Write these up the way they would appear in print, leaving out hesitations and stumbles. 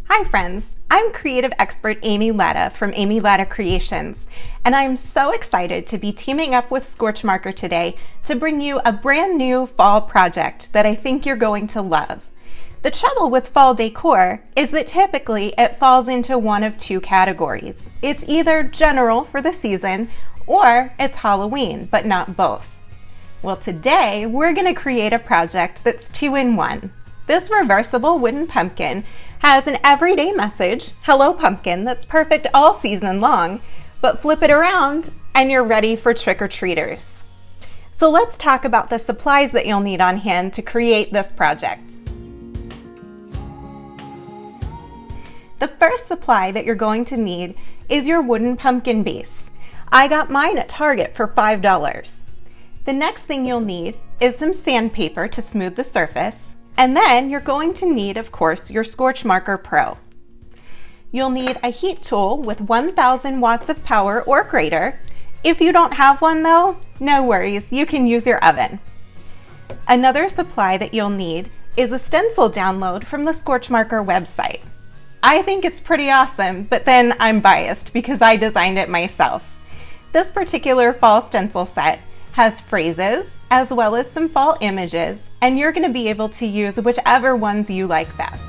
Hi friends, I'm creative expert Amy Latta from Amy Latta Creations, and I'm so excited to be teaming up with Scorch Marker today to bring you a brand new fall project that I think you're going to love. The trouble with fall decor is that typically it falls into one of two categories. It's either general for the season or it's Halloween, but not both. Well, today we're going to create a project that's two in one. This reversible wooden pumpkin has an everyday message, hello pumpkin, that's perfect all season long, but flip it around and you're ready for trick-or-treaters. So let's talk about the supplies that you'll need on hand to create this project. The first supply that you're going to need is your wooden pumpkin base. I got mine at Target for $5. The next thing you'll need is some sandpaper to smooth the surface. And then you're going to need, of course, your Scorch Marker Pro. You'll need a heat tool with 1000 watts of power or greater. If you don't have one though, no worries, you can use your oven. Another supply that you'll need is a stencil download from the Scorch Marker website. I think it's pretty awesome, but then I'm biased because I designed it myself. This particular fall stencil set has phrases as well as some fall images, and you're going to be able to use whichever ones you like best.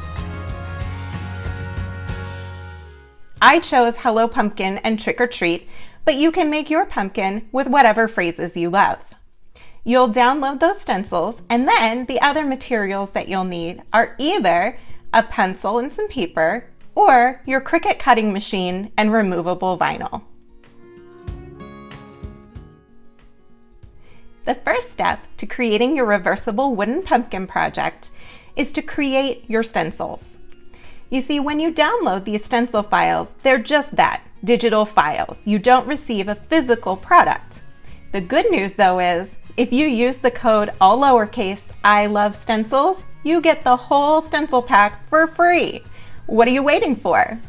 I chose Hello Pumpkin and Trick or Treat, but you can make your pumpkin with whatever phrases you love. You'll download those stencils, and then the other materials that you'll need are either a pencil and some paper or your Cricut cutting machine and removable vinyl. The first step to creating your reversible wooden pumpkin project is to create your stencils. You see, when you download these stencil files, they're just that, digital files. You don't receive a physical product. The good news though is, if you use the code all lowercase I love stencils, you get the whole stencil pack for free. What are you waiting for?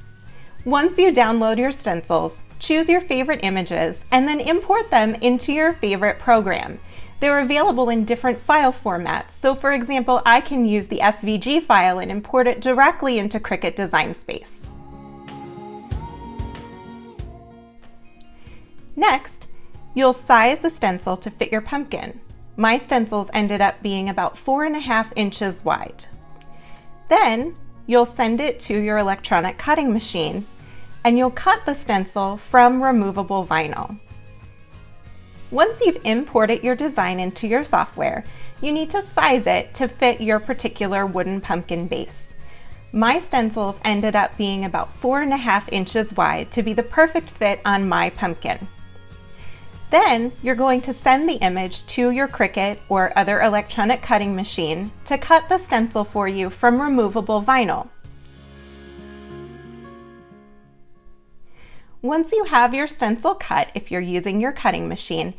Once you download your stencils, choose your favorite images and then import them into your favorite program. They're available in different file formats. So for example, I can use the SVG file and import it directly into Cricut Design Space. Next, you'll size the stencil to fit your pumpkin. My stencils ended up being about 4.5 inches wide. Then you'll send it to your electronic cutting machine and you'll cut the stencil from removable vinyl. Once you've imported your design into your software, you need to size it to fit your particular wooden pumpkin base. My stencils ended up being about 4.5 inches wide to be the perfect fit on my pumpkin. Then you're going to send the image to your Cricut or other electronic cutting machine to cut the stencil for you from removable vinyl. Once you have your stencil cut, if you're using your cutting machine,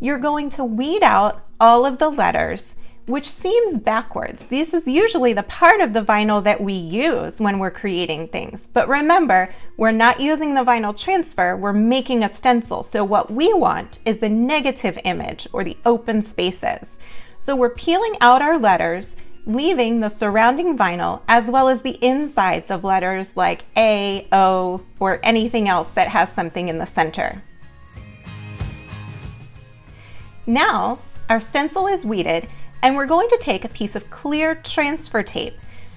you're going to weed out all of the letters, which seems backwards. This is usually the part of the vinyl that we use when we're creating things. But remember, we're not using the vinyl transfer, we're making a stencil. So what we want is the negative image or the open spaces. So we're peeling out our letters, leaving the surrounding vinyl as well as the insides of letters like A, O, or anything else that has something in the center. Now, our stencil is weeded and we're going to take a piece of clear transfer tape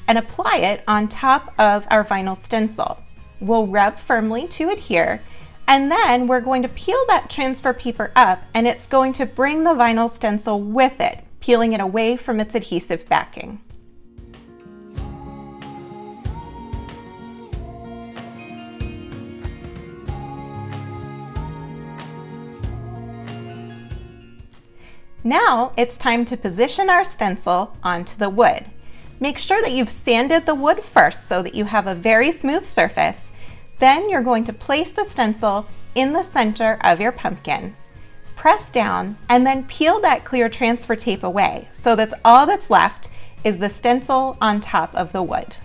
and apply it on top of our vinyl stencil. We'll rub firmly to adhere, and then we're going to peel that transfer paper up and it's going to bring the vinyl stencil with it, peeling it away from its adhesive backing. Now it's time to position our stencil onto the wood. Make sure that you've sanded the wood first so that you have a very smooth surface. Then you're going to place the stencil in the center of your pumpkin. Press down and then peel that clear transfer tape away so that's all that's left is the stencil on top of the wood.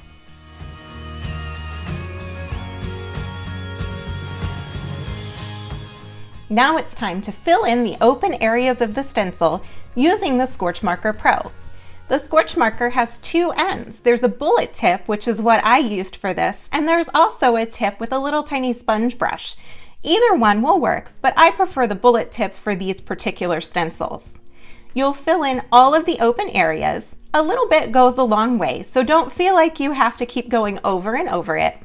Now it's time to fill in the open areas of the stencil using the Scorch Marker Pro. The scorch marker has two ends. There's a bullet tip, which is what I used for this, and there's also a tip with a little tiny sponge brush. Either one will work, but I prefer the bullet tip for these particular stencils. You'll fill in all of the open areas. A little bit goes a long way, so don't feel like you have to keep going over and over it.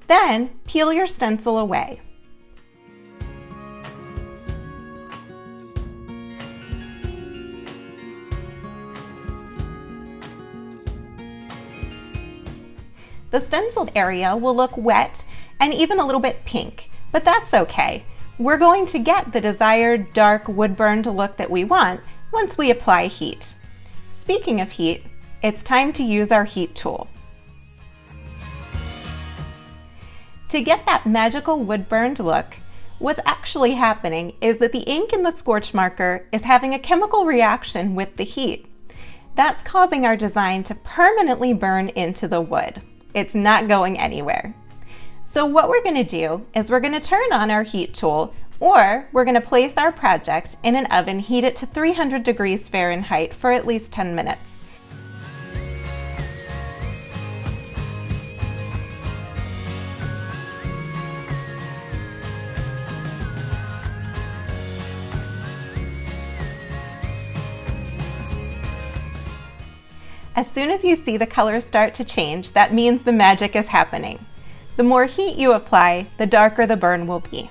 Then peel your stencil away. The stenciled area will look wet and even a little bit pink, but that's okay. We're going to get the desired dark wood-burned look that we want once we apply heat. Speaking of heat, it's time to use our heat tool. To get that magical wood-burned look, what's actually happening is that the ink in the scorch marker is having a chemical reaction with the heat. That's causing our design to permanently burn into the wood. It's not going anywhere. So what we're going to do is we're going to turn on our heat tool, or we're going to place our project in an oven, heat it to 300 degrees Fahrenheit for at least 10 minutes. As soon as you see the colors start to change, that means the magic is happening. The more heat you apply, the darker the burn will be.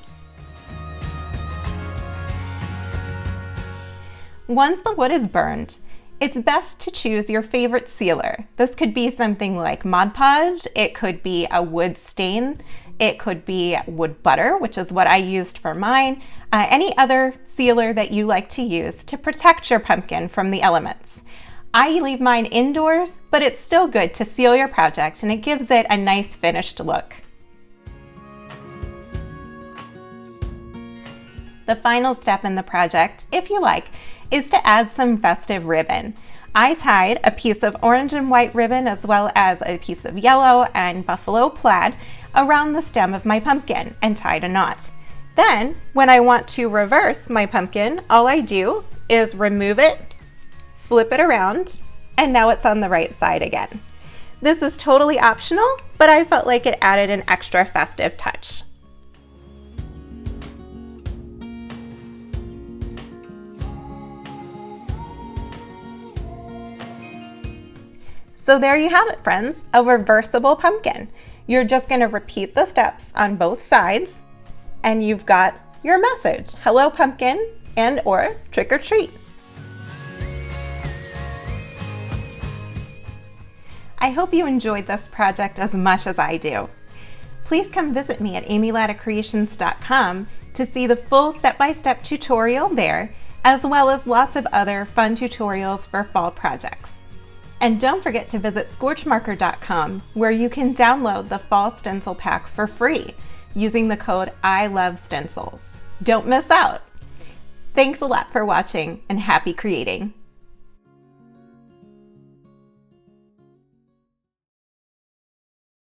Once the wood is burned, it's best to choose your favorite sealer. This could be something like Mod Podge, it could be a wood stain, it could be wood butter, which is what I used for mine, any other sealer that you like to use to protect your pumpkin from the elements. I leave mine indoors, but it's still good to seal your project and it gives it a nice finished look. The final step in the project, if you like, is to add some festive ribbon. I tied a piece of orange and white ribbon as well as a piece of yellow and buffalo plaid around the stem of my pumpkin and tied a knot. Then, when I want to reverse my pumpkin, all I do is remove it, flip it around, and now it's on the right side again. This is totally optional, but I felt like it added an extra festive touch. So there you have it, friends, a reversible pumpkin. You're just going to repeat the steps on both sides, and you've got your message, hello pumpkin, and or trick or treat. I hope you enjoyed this project as much as I do. Please come visit me at amylattacreations.com to see the full step-by-step tutorial there, as well as lots of other fun tutorials for fall projects. And don't forget to visit scorchmarker.com, where you can download the fall stencil pack for free using the code ILOVESTENCILS. Don't miss out! Thanks a lot for watching, and happy creating!